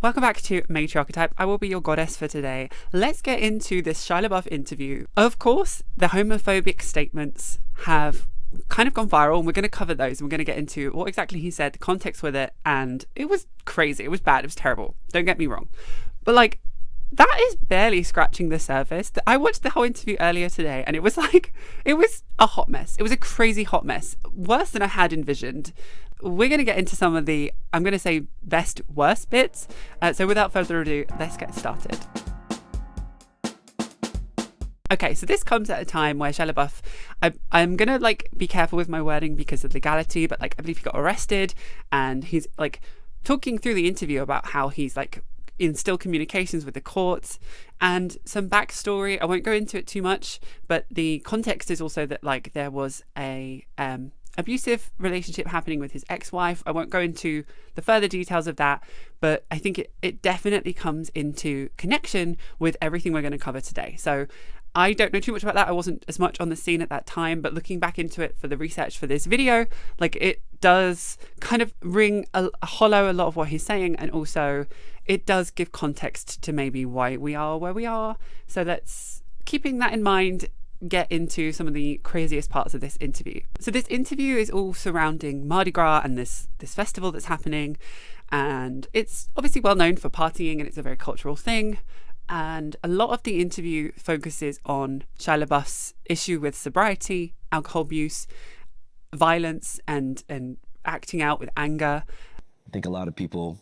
Welcome back to Matriarchetype. I will be your goddess for today. Let's get into this Shia LaBeouf interview. Of course, the homophobic statements have kind of gone viral, and we're going to cover those. And we're going to get into what exactly he said, the context with it, and it was crazy. It was bad. It was terrible. Don't get me wrong. But like, that is barely scratching the surface. I watched the whole interview earlier today, and it was a hot mess. It was a crazy hot mess. Worse than I had envisioned. We're going to get into some of the, I'm going to say, best, worst bits. So without further ado, let's get started. Okay, so this comes at a time where Shia LaBeouf, I'm going to be careful with my wording because of legality, but I believe he got arrested, and he's talking through the interview about how he's in still communications with the courts and some backstory. I won't go into it too much, but the context is also that there was a abusive relationship happening with his ex-wife. I won't go into the further details of that, but I think it definitely comes into connection with everything we're going to cover today. So I don't know too much about that. I wasn't as much on the scene at that time, but looking back into it for the research for this video, it does kind of ring hollow a lot of what he's saying, and also it does give context to maybe why we are where we are. So let's, keeping that in mind, get into some of the craziest parts of this interview. So this interview is all surrounding Mardi Gras and this festival that's happening, and it's obviously well known for partying, and it's a very cultural thing. And a lot of the interview focuses on Shia LaBeouf's issue with sobriety, alcohol abuse, violence, and acting out with anger. I think a lot of people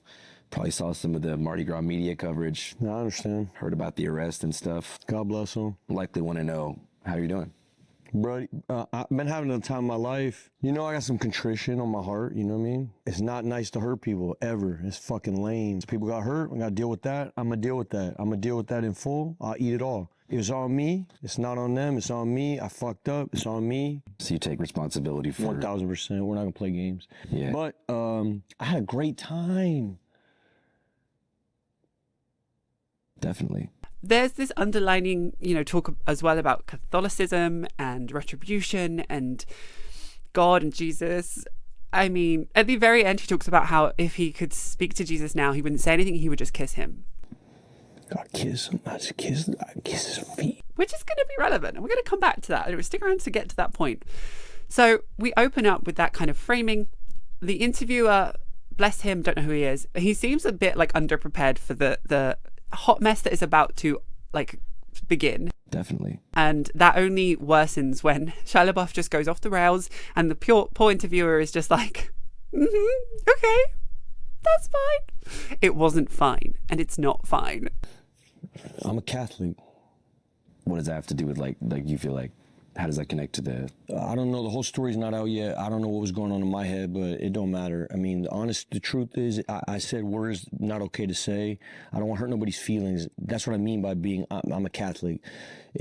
probably saw some of the Mardi Gras media coverage. I understand. Heard about the arrest and stuff. God bless them. Likely want to know how you're doing. Bro, I've been having the time of my life. I got some contrition on my heart, you know what I mean? It's not nice to hurt people, ever. It's fucking lame. People got hurt, I gotta deal with that. I'm gonna deal with that. I'm gonna deal with that in full. I'll eat it all. It was on me. It's not on them. It's on me. I fucked up. It's on me. So you take responsibility for 1,000%. We're not gonna play games. Yeah. But I had a great time. Definitely. There's this underlining, talk as well about Catholicism and retribution and God and Jesus. I mean, at the very end, he talks about how if he could speak to Jesus now, he wouldn't say anything. He would just kiss him. God, kiss him. I kiss his feet. Which is going to be relevant. And we're going to come back to that. Anyway, stick around to get to that point. So we open up with that kind of framing. The interviewer, bless him, don't know who he is. He seems a bit underprepared for the hot mess that is about to begin. Definitely. And that only worsens when Shia LaBeouf just goes off the rails, and the poor interviewer is just okay, that's fine. It wasn't fine, and it's not fine. I'm a Catholic. What does that have to do with you feel how does that connect to the... I don't know. The whole story's not out yet. I don't know what was going on in my head, but it don't matter. I mean, the truth is, I said words not okay to say. I don't want to hurt nobody's feelings. That's what I mean by being, I'm a Catholic.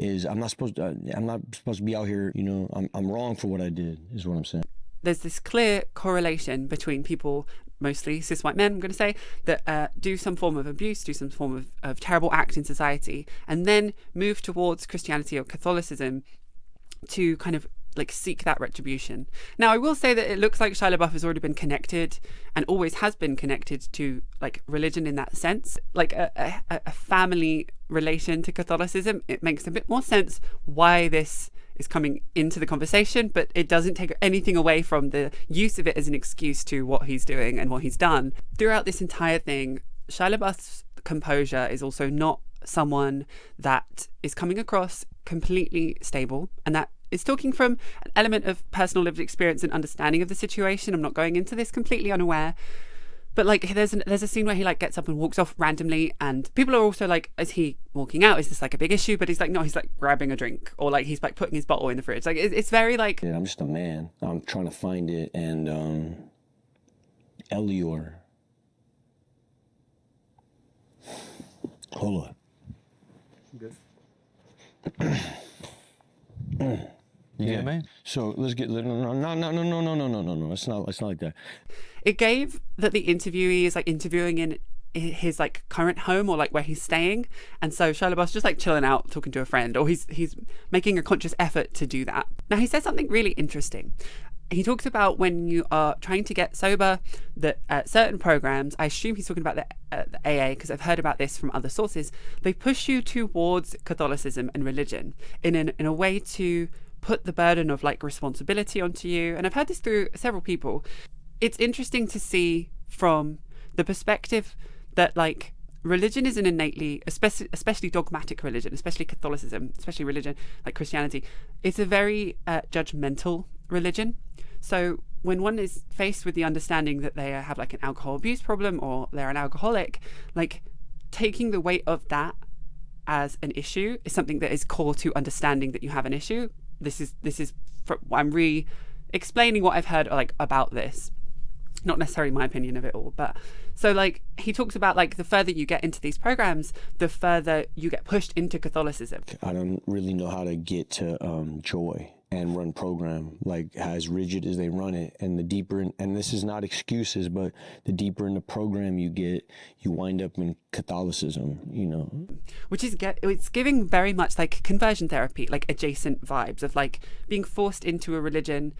I'm not supposed to be out here, I'm wrong for what I did, is what I'm saying. There's this clear correlation between people, mostly cis white men, I'm going to say, that do some form of abuse, do some form of terrible act in society, and then move towards Christianity or Catholicism to kind of seek that retribution. Now, I will say that it looks like Shia LaBeouf has already been connected and always has been connected to religion in that sense, a family relation to Catholicism. It makes a bit more sense why this is coming into the conversation, but it doesn't take anything away from the use of it as an excuse to what he's doing and what he's done. Throughout this entire thing, Shia LaBeouf's composure is also not someone that is coming across completely stable, and that is talking from an element of personal lived experience and understanding of the situation. I'm not going into this completely unaware, but there's a scene where he gets up and walks off randomly, and people are also is he walking out? Is this a big issue? But he's no, he's grabbing a drink, or he's putting his bottle in the fridge. It's very Yeah, I'm just a man. I'm trying to find it, and Elior. Hold on. Good. You get me? So let's get no. It's not like that. It gave that the interviewee is interviewing in his current home, or where he's staying, and so Shia LaBeouf's just chilling out talking to a friend, or he's making a conscious effort to do that. Now he says something really interesting. he talks about when you are trying to get sober, that certain programs, I assume he's talking about the AA, because I've heard about this from other sources, they push you towards Catholicism and religion in a way to put the burden of like responsibility onto you. And I've heard this through several people. It's interesting to see from the perspective that like religion is an innately, especially dogmatic religion, especially Catholicism, especially religion like Christianity, it's a very judgmental religion. So when one is faced with the understanding that they have like an alcohol abuse problem or they're an alcoholic, like taking the weight of that as an issue is something that is core to understanding that you have an issue. This is I'm re-explaining what I've heard like about this, not necessarily my opinion of it all, but so like he talks about like the further you get into these programs, the further you get pushed into Catholicism. I don't really know how to get to joy and run program like as rigid as they run it, and the deeper and this is not excuses, but the deeper in the program you get, you wind up in Catholicism, you know, which is it's giving very much like conversion therapy, like adjacent vibes of like being forced into a religion,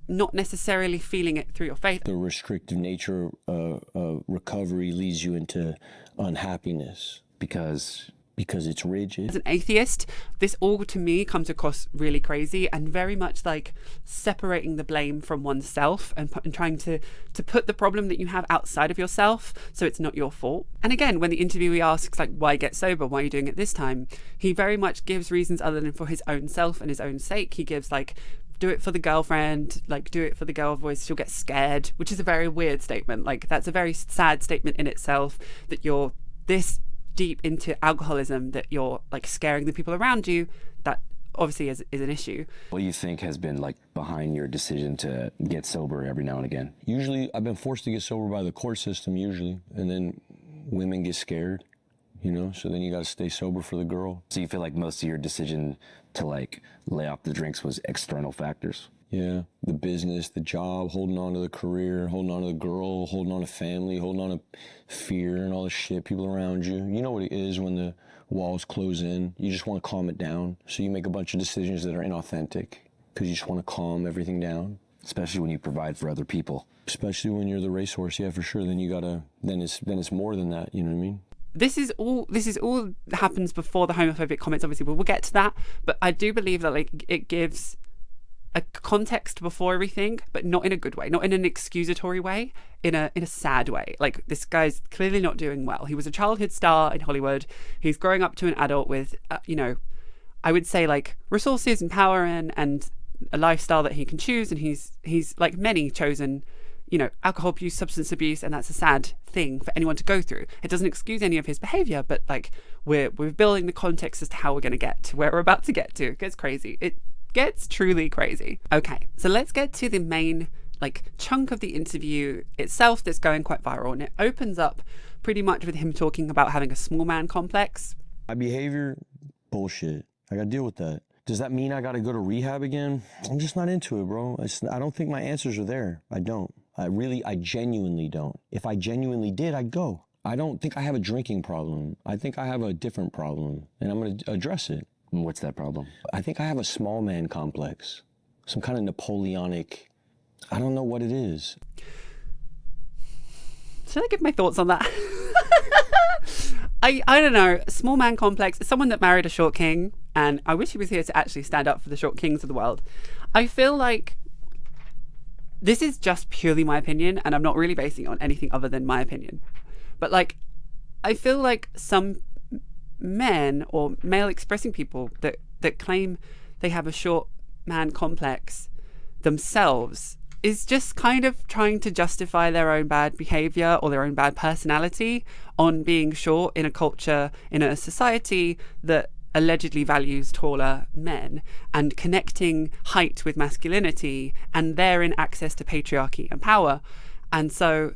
not necessarily feeling it through your faith. The restrictive nature of recovery leads you into unhappiness because it's rigid. As an atheist, this all to me comes across really crazy and very much like separating the blame from oneself and trying to put the problem that you have outside of yourself so it's not your fault. And again, when the interviewee asks like, why get sober? Why are you doing it this time? He very much gives reasons other than for his own self and his own sake. He gives like, do it for the girlfriend, like do it for the girl voice, she'll get scared, which is a very weird statement. Like that's a very sad statement in itself, that you're this deep into alcoholism that you're like scaring the people around you. That obviously is an issue. What do you think has been like behind your decision to get sober every now and again? Usually I've been forced to get sober by the court system usually, and then women get scared, you know, so then you got to stay sober for the girl. So you feel like most of your decision to like lay off the drinks was external factors? Yeah, the business, the job, holding on to the career, holding on to the girl, holding on to family, holding on to fear and all the shit, people around you. You know what it is when the walls close in. You just want to calm it down. So you make a bunch of decisions that are inauthentic because you just want to calm everything down. Especially when you provide for other people. Especially when you're the racehorse, yeah, for sure. Then you gotta, then it's more than that, you know what I mean? This is all happens before the homophobic comments, obviously, but we'll get to that. But I do believe that like it gives a context before everything, but not in a good way, not in an excusatory way, in a sad way. Like this guy's clearly not doing well. He was a childhood star in Hollywood. He's growing up to an adult with, you know, I would say like resources and power and a lifestyle that he can choose. And he's like many chosen, you know, alcohol abuse, substance abuse, and that's a sad thing for anyone to go through. It doesn't excuse any of his behavior, but like we're building the context as to how we're going to get to where we're about to get to. It gets crazy. It gets truly crazy. Okay, so let's get to the main like chunk of the interview itself that's going quite viral, and it opens up pretty much with him talking about having a small man complex. My behavior, bullshit. I gotta deal with that. Does that mean I gotta go to rehab again? I'm just not into it, bro. I don't think my answers are there. I don't. I genuinely don't. If I genuinely did, I'd go. I don't think I have a drinking problem. I think I have a different problem, and I'm gonna address it. What's that problem? I think I have a small man complex. Some kind of Napoleonic, I don't know what it is. Should I give my thoughts on that? I don't know. Small man complex. Someone that married a short king, and I wish he was here to actually stand up for the short kings of the world. I feel like this is just purely my opinion, and I'm not really basing it on anything other than my opinion. But like, I feel like some men or male expressing people that claim they have a short man complex themselves is just kind of trying to justify their own bad behavior or their own bad personality on being short in a culture, in a society that allegedly values taller men, and connecting height with masculinity and therein access to patriarchy and power. And so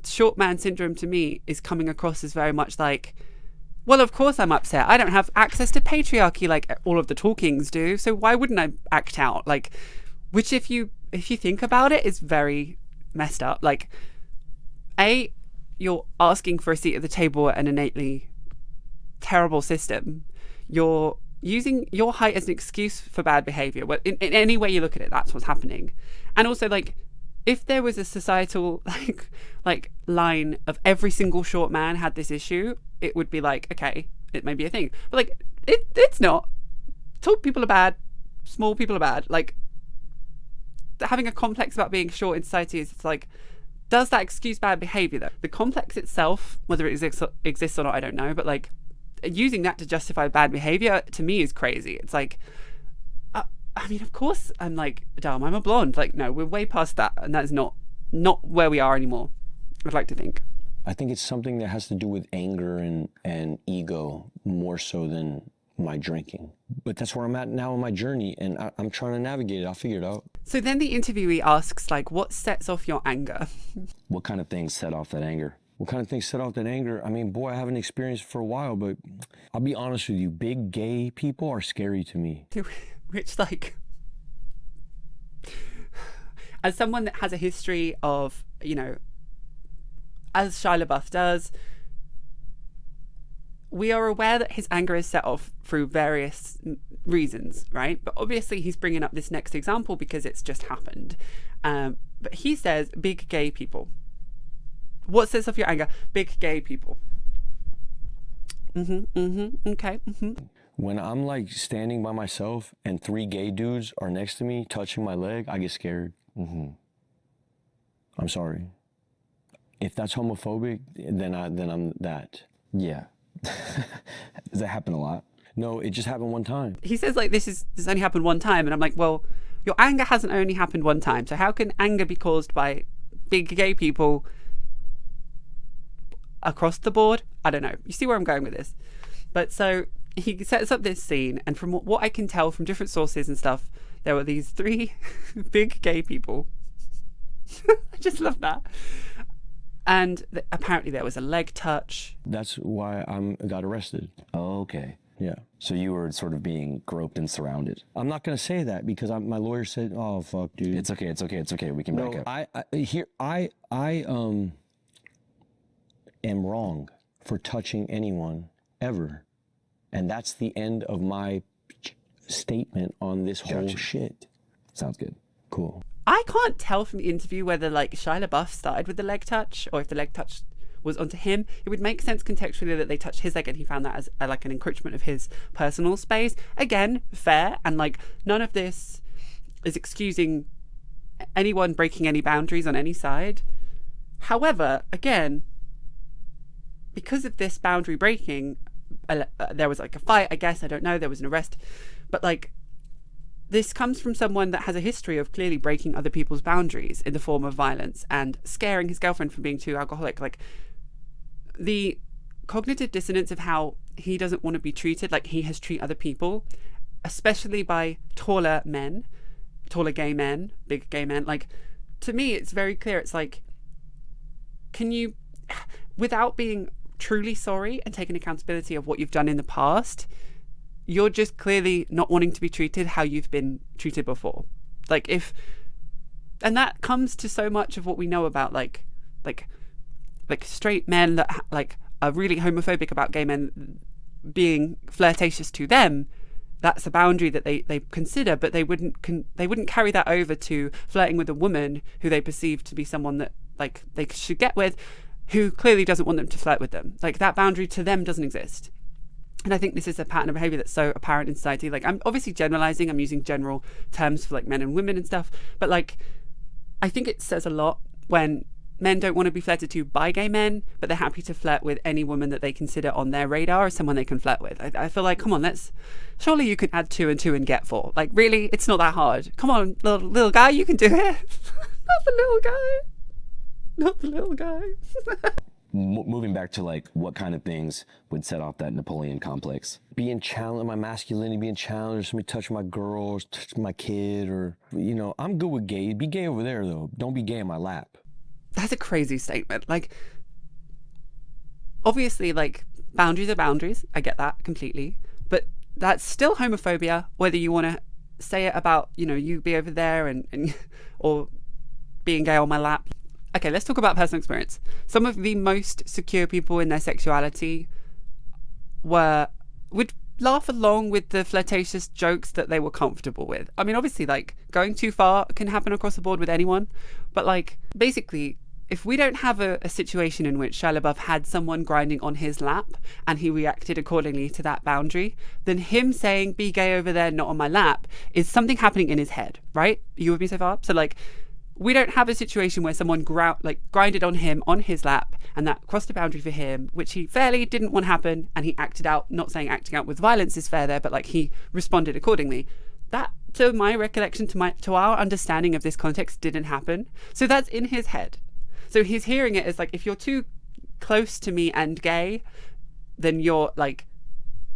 short man syndrome to me is coming across as very much like, well, of course I'm upset. I don't have access to patriarchy like all of the tall kings do, so why wouldn't I act out? Like, which if you think about it, is very messed up. Like, A, you're asking for a seat at the table at an innately terrible system. You're using your height as an excuse for bad behavior. Well, in any way you look at it, that's what's happening. And also, like, if there was a societal like line of every single short man had this issue, it would be like, okay, it may be a thing. But like, it's not. Tall people are bad. Small people are bad. Like, having a complex about being short in society is, it's like, does that excuse bad behavior though? The complex itself, whether it exists or not, I don't know. But like, using that to justify bad behavior to me is crazy. It's like, I mean, of course I'm like dumb. I'm a blonde. Like, no, we're way past that, and that is not where we are anymore, I'd like to think. I think it's something that has to do with anger and ego more so than my drinking. But that's where I'm at now in my journey, and I'm trying to navigate it. I'll figure it out. So then the interviewee asks, like, what sets off your anger? What kind of things set off that anger? What kind of things set off that anger? I mean, boy, I haven't experienced it for a while, but I'll be honest with you. Big gay people are scary to me. Which, like, as someone that has a history of, you know, as Shia LaBeouf does, we are aware that his anger is set off through various reasons, right? But obviously he's bringing up this next example because it's just happened. But he says, big gay people. What sets off your anger? Big gay people. Okay. When I'm like standing by myself and 3 gay dudes are next to me touching my leg, I get scared. I'm sorry. If that's homophobic, then I'm that. Yeah. Does that happen a lot? No, it just happened one time. He says, like, this only happened one time, and I'm like, well, your anger hasn't only happened one time, so how can anger be caused by big gay people across the board? I don't know. You see where I'm going with this? But so he sets up this scene, and from what I can tell from different sources and stuff, there were these 3 big gay people. I just love that. And apparently there was a leg touch. That's why I got arrested. Oh, okay. Yeah. So you were sort of being groped and surrounded. I'm not going to say that because my lawyer said, "Oh fuck, dude." It's okay. We can back up. I am wrong for touching anyone ever, and that's the end of my statement on this whole shit. Sounds good. Cool. I can't tell from the interview whether, like, Shia LaBeouf started with the leg touch or if the leg touch was onto him. It would make sense contextually that they touched his leg and he found that as like an encroachment of his personal space. Again, fair, and like, none of this is excusing anyone breaking any boundaries on any side. However, again, because of this boundary breaking, there was like a fight, I guess, I don't know, there was an arrest, but like, this comes from someone that has a history of clearly breaking other people's boundaries in the form of violence and scaring his girlfriend from being too alcoholic. Like, the cognitive dissonance of how he doesn't want to be treated like he has treated other people, especially by taller gay men, big gay men. Like, to me, it's very clear. It's like, can you, without being truly sorry and taking accountability of what you've done in the past, you're just clearly not wanting to be treated how you've been treated before. Like, and that comes to so much of what we know about like straight men that like are really homophobic about gay men being flirtatious to them. That's a boundary that they consider, but they wouldn't carry that over to flirting with a woman who they perceive to be someone that like they should get with, who clearly doesn't want them to flirt with them. Like, that boundary to them doesn't exist. And I think this is a pattern of behavior that's so apparent in society. Like, I'm obviously generalizing, I'm using general terms for like men and women and stuff, but like, I think it says a lot when men don't want to be flirted to by gay men, but they're happy to flirt with any woman that they consider on their radar as someone they can flirt with. I feel like, come on, surely you can add 2 and 2 and get 4. Like, really, it's not that hard. Come on, little guy, you can do it. Not the little guy. Moving back to like what kind of things would set off that Napoleon complex? Being challenged, my masculinity being challenged, somebody touch my girl, or touch my kid, or, you know, I'm good with gay. Be gay over there though. Don't be gay in my lap. That's a crazy statement. Like, obviously, like, boundaries are boundaries. I get that completely. But that's still homophobia, whether you want to say it about, you know, you be over there and or being gay on my lap. Okay, let's talk about personal experience. Some of the most secure people in their sexuality would laugh along with the flirtatious jokes that they were comfortable with. I mean, obviously, like, going too far can happen across the board with anyone, but like, basically, if we don't have a situation in which Shia LaBeouf had someone grinding on his lap and he reacted accordingly to that boundary, then him saying, be gay over there, not on my lap, is something happening in his head, right? You with me so far? So like, we don't have a situation where someone grinded on him on his lap and that crossed a boundary for him, which he fairly didn't want to happen, and he acted out. Not saying acting out with violence is fair there, but like, he responded accordingly. That, to my recollection, to our understanding of this context, didn't happen. So that's in his head. So he's hearing it as like, if you're too close to me and gay, then you're like,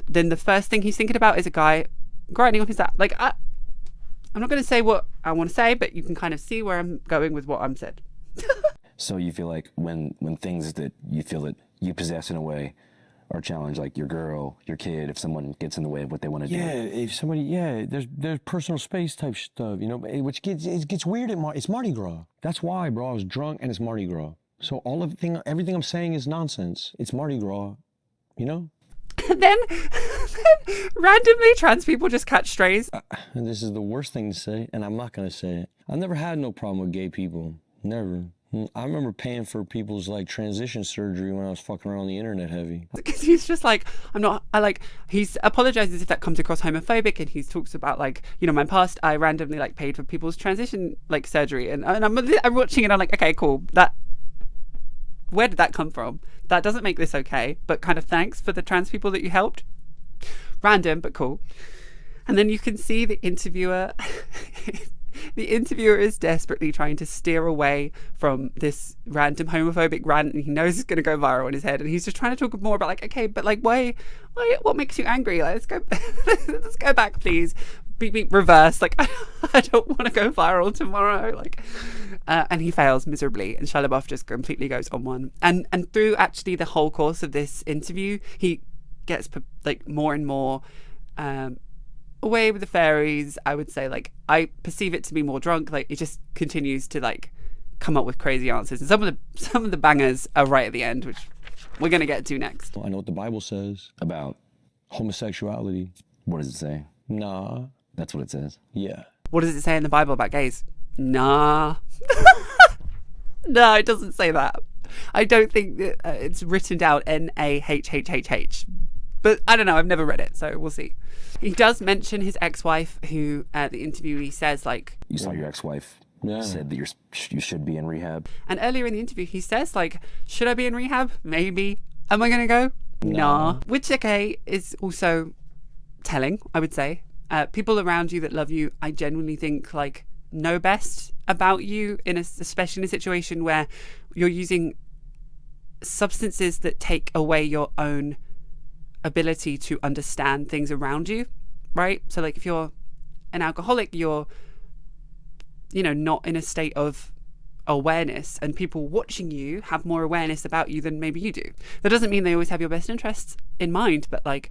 then the first thing he's thinking about is a guy grinding on his lap. Like, I'm not going to say what I want to say, but you can kind of see where I'm going with what I'm said. So you feel like when things that you feel that you possess in a way are challenged, like your girl, your kid, if someone gets in the way of what they want to do. Yeah, if somebody, there's personal space type stuff, you know, which gets weird it's Mardi Gras. That's why, bro, I was drunk and it's Mardi Gras. So everything I'm saying is nonsense. It's Mardi Gras, you know? And then randomly trans people just catch strays. And this is the worst thing to say, and I'm not going to say it. I've never had no problem with gay people. Never. I remember paying for people's like transition surgery when I was fucking around the internet heavy. Because he's just like, he's apologizes if that comes across homophobic, and he talks about like, you know, my past, I randomly like paid for people's transition like surgery, and I'm watching it, I'm like, okay, cool, where did that come from? That doesn't make this okay, but kind of thanks for the trans people that you helped. Random, but cool. And then you can see the interviewer the interviewer is desperately trying to steer away from this random homophobic rant, and he knows it's going to go viral in his head, and he's just trying to talk more about like, okay, but like, why what makes you angry? Like, let's go back, please. Beep, beep, reverse. Like, I don't want to go viral tomorrow. Like, and he fails miserably, and Shia LaBeouf just completely goes on one. And through actually the whole course of this interview, he gets like more and more away with the fairies. I would say, like, I perceive it to be more drunk. Like, it just continues to like come up with crazy answers, and some of the bangers are right at the end, which we're gonna get to next. I know what the Bible says About homosexuality. what does it say? Nah. That's what it says. Yeah. What does it say in the Bible about gays? Nah. No, it doesn't say that. I don't think that it's written down Nahhhhh. But I don't know, I've never read it, so we'll see. He does mention his ex-wife, who the interviewee says, like... You saw your ex-wife said that you should be in rehab. And earlier in the interview, he says, like, should I be in rehab? Maybe. Am I going to go? Nah. Which, okay, is also telling, I would say. People around you that love you, I genuinely think, like, know best about you, especially in a situation where you're using substances that take away your own ability to understand things around you, right? So like, if you're an alcoholic, you're, you know, not in a state of awareness, and people watching you have more awareness about you than maybe you do. That doesn't mean they always have your best interests in mind, but like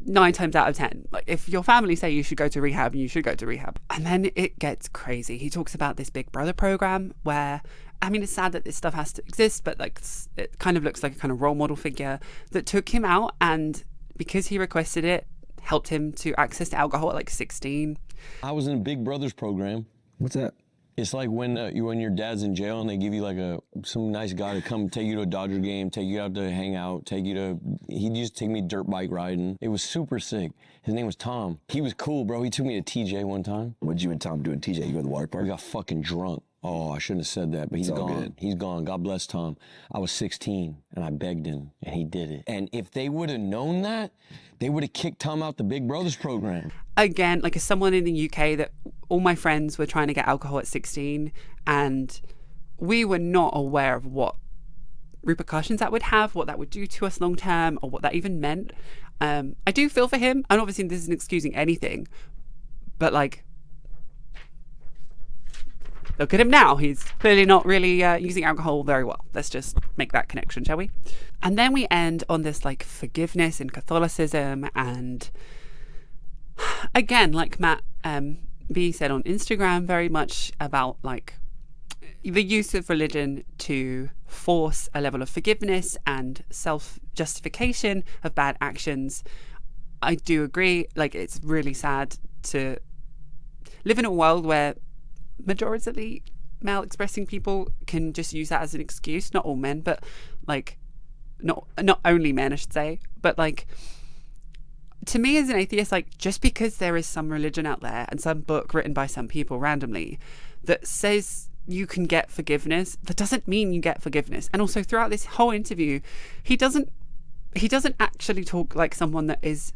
9 times out of 10, like, if your family say you should go to rehab, you should go to rehab. And then it gets crazy. He talks about this Big Brother program where, I mean, it's sad that this stuff has to exist, but like, it kind of looks like a kind of role model figure that took him out, and because he requested it, helped him to access to alcohol at like 16. I was in a Big Brothers program. What's that? It's like when your dad's in jail and they give you like some nice guy to come take you to a Dodger game, take you out to hang out, he used to take me dirt bike riding. It was super sick. His name was Tom. He was cool, bro. He took me to TJ one time. What'd you and Tom do in TJ? You go to the water park? We got fucking drunk. Oh, I shouldn't have said that, but he's gone. Good. He's gone. God bless Tom. I was 16, and I begged him, and he did it. And if they would have known that, they would have kicked Tom out the Big Brothers program. Again, like, as someone in the UK, that all my friends were trying to get alcohol at 16, and we were not aware of what repercussions that would have, what that would do to us long term, or what that even meant. I do feel for him, and obviously this isn't excusing anything, but like, look at him now. He's clearly not really using alcohol very well. Let's just make that connection, shall we? And then we end on this like forgiveness and Catholicism, and again, like Matt B said on Instagram, very much about like the use of religion to force a level of forgiveness and self-justification of bad actions. I do agree. Like, it's really sad to live in a world where majority male expressing people can just use that as an excuse. Not all men, but like not only men, I should say. But like, to me as an atheist, like, just because there is some religion out there and some book written by some people randomly that says you can get forgiveness, that doesn't mean you get forgiveness. And also throughout this whole interview, he doesn't actually talk like someone that is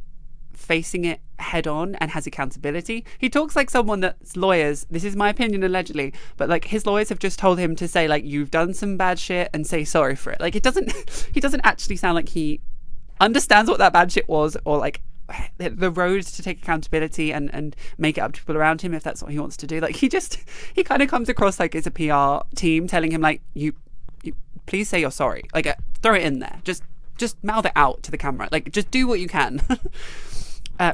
facing it head on and has accountability. He talks like someone that's lawyers, this is my opinion allegedly, but like his lawyers have just told him to say like, you've done some bad shit and say sorry for it. Like, he doesn't actually sound like he understands what that bad shit was, or like the road to take accountability and make it up to people around him if that's what he wants to do. Like, he kind of comes across like it's a PR team telling him like, you please say you're sorry, like throw it in there, just mouth it out to the camera, like just do what you can.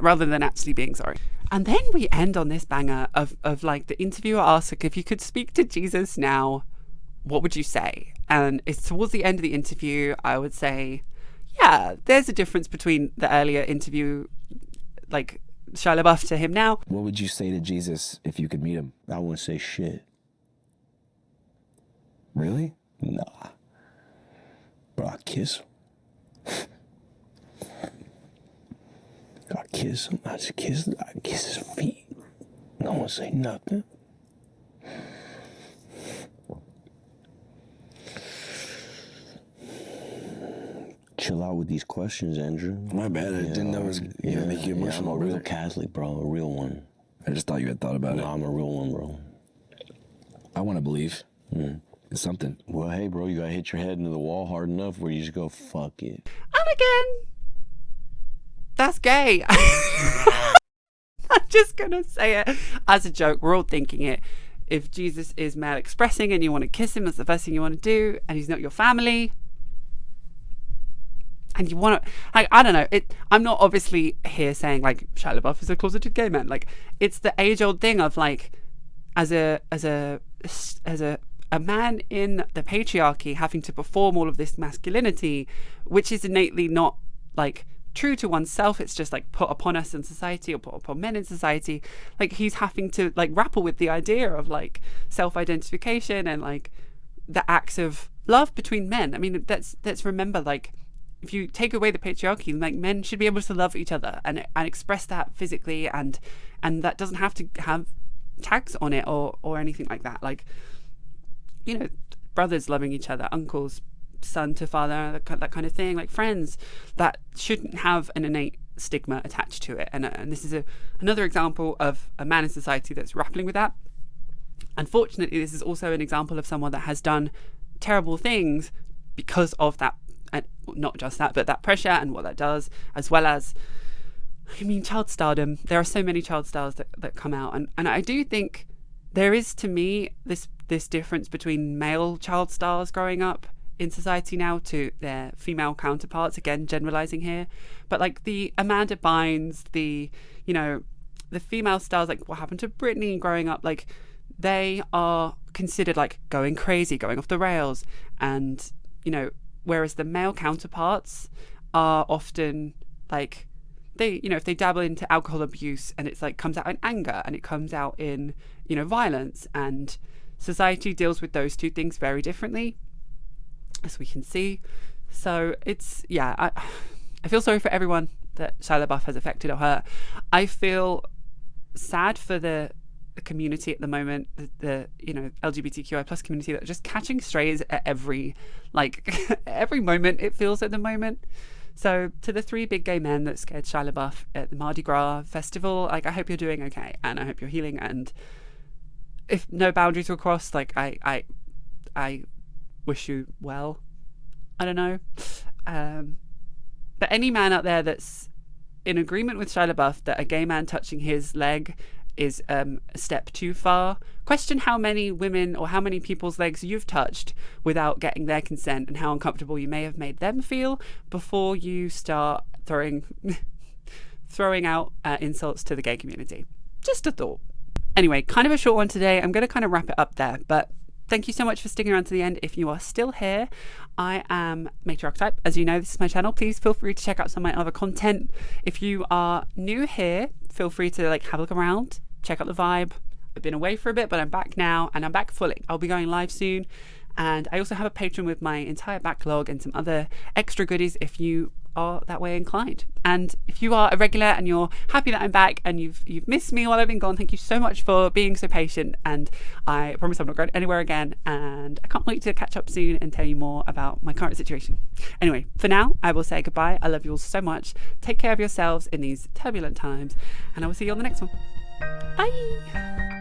Rather than actually being sorry. And then we end on this banger of like the interviewer asks, like, if you could speak to Jesus now, what would you say? And it's towards the end of the interview. I would say, yeah, there's a difference between the earlier interview, like Shia LaBeouf to him now. What would you say to Jesus if you could meet him? I wouldn't say shit. Really? Nah. Bro, I'd kiss him. I kiss him. I kiss his feet. No one say nothing. Chill out with these questions, Andrew. My bad. I didn't know it was gonna make you emotional. I'm a real Catholic, bro. A real one. I just thought you had thought about it. No, I'm a real one, bro. I want to believe. It's something. Well, hey, bro, you gotta hit your head into the wall hard enough where you just go, fuck it. And again, that's gay. I'm just gonna say it as a joke. We're all thinking it. If Jesus is male expressing and you want to kiss him, that's the first thing you want to do, and he's not your family, and you want to, like, I don't know. I'm not obviously here saying like Shia LaBeouf is a closeted gay man. Like, it's the age-old thing of like, as a man in the patriarchy having to perform all of this masculinity, which is innately not like true to oneself. It's just like put upon us in society, or put upon men in society. Like, he's having to like grapple with the idea of like self-identification and like the acts of love between men. I mean, let's remember, like, if you take away the patriarchy, like, men should be able to love each other and express that physically, and that doesn't have to have tags on it or anything like that. Like, you know, brothers loving each other, uncles, son to father, that kind of thing, like friends, that shouldn't have an innate stigma attached to it. And this is another example of a man in society that's grappling with that. Unfortunately, this is also an example of someone that has done terrible things because of that, and not just that, but that pressure and what that does, as well as, I mean, child stardom. There are so many child stars that come out, and I do think there is, to me, this difference between male child stars growing up in society now to their female counterparts, again generalizing here, but like the Amanda Bynes, the female stars, like what happened to Britney growing up, like they are considered like going crazy, going off the rails, and whereas the male counterparts are often like, they, if they dabble into alcohol abuse, and it's like comes out in anger, and it comes out in violence, and society deals with those two things very differently, as we can see. So it's, I feel sorry for everyone that Shia LaBeouf has affected or hurt. I feel sad for the community at the moment, the LGBTQI plus community, that are just catching strays at every every moment, it feels, at the moment. So to the 3 big gay men that scared Shia LaBeouf at the Mardi Gras festival, like, I hope you're doing okay, and I hope you're healing, and if no boundaries were crossed, like, I wish you well. I don't know. But any man out there that's in agreement with Shia LaBeouf that a gay man touching his leg is a step too far, question how many women or how many people's legs you've touched without getting their consent, and how uncomfortable you may have made them feel before you start throwing out insults to the gay community. Just a thought. Anyway, kind of a short one today. I'm going to kind of wrap it up there, but thank you so much for sticking around to the end. If you are still here, I am Mattxiv. As you know, this is my channel. Please feel free to check out some of my other content. If you are new here, feel free to like have a look around, check out the vibe. I've been away for a bit, but I'm back now, and I'm back fully. I'll be going live soon. And I also have a Patron with my entire backlog and some other extra goodies if you are that way inclined. And if you are a regular and you're happy that I'm back and you've missed me while I've been gone, thank you so much for being so patient, and I promise I'm not going anywhere again, and I can't wait to catch up soon and tell you more about my current situation. Anyway, for now I will say goodbye. I love you all so much. Take care of yourselves in these turbulent times, and I will see you on the next one. Bye.